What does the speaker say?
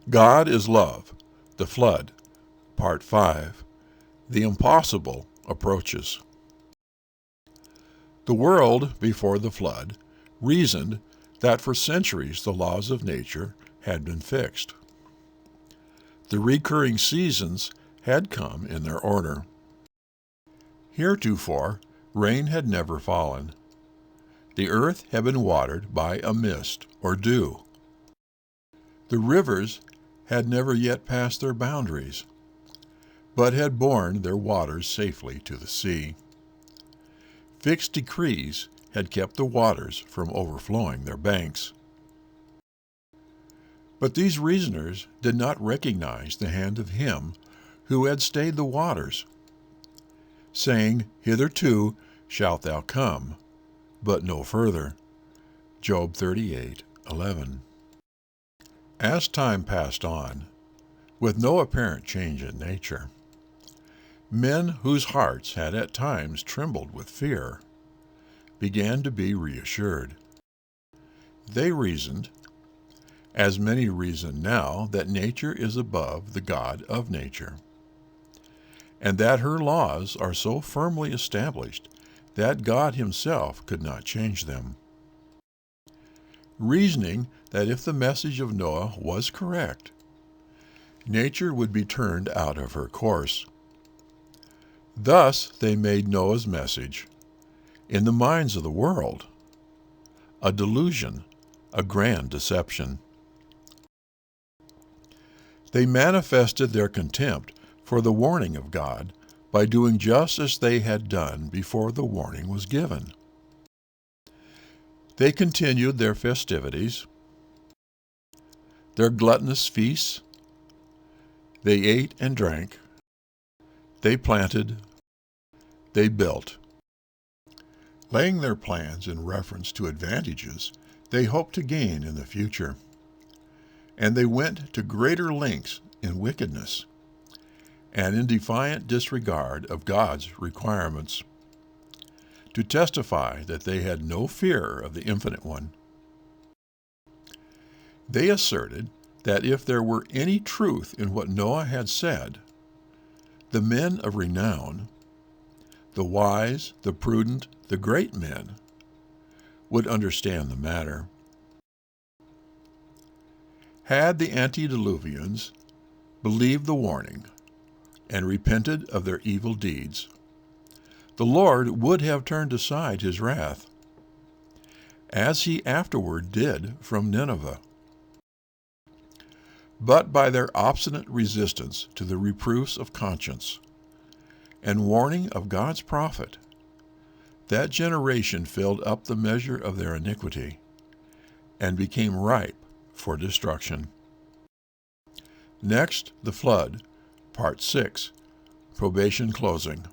God is Love, The Flood, Part 5. The Impossible Approaches. The world, before the flood, reasoned that for centuries the laws of nature had been fixed. The recurring seasons had come in their order. Heretofore, rain had never fallen. The earth had been watered by a mist or dew. The rivers had never yet passed their boundaries, but had borne their waters safely to the sea. Fixed decrees had kept the waters from overflowing their banks. But these reasoners did not recognize the hand of Him who had stayed the waters, saying, "Hitherto shalt thou come, but no further." Job 38:11. As time passed on, with no apparent change in nature, men whose hearts had at times trembled with fear began to be reassured. They reasoned, as many reason now, that nature is above the God of nature, and that her laws are so firmly established that God Himself could not change them. Reasoning that if the message of Noah was correct, nature would be turned out of her course. Thus they made Noah's message, in the minds of the world, a delusion, a grand deception. They manifested their contempt for the warning of God by doing just as they had done before the warning was given. They continued their festivities, their gluttonous feasts. They ate and drank. They planted. They built. Laying their plans in reference to advantages they hoped to gain in the future. And they went to greater lengths in wickedness and in defiant disregard of God's requirements, to testify that they had no fear of the Infinite One. They asserted that if there were any truth in what Noah had said, the men of renown, the wise, the prudent, the great men, would understand the matter. Had the antediluvians believed the warning and repented of their evil deeds, the Lord would have turned aside His wrath, as He afterward did from Nineveh. But by their obstinate resistance to the reproofs of conscience and warning of God's prophet, that generation filled up the measure of their iniquity and became ripe for destruction. Next, the flood, Part 6, probation closing.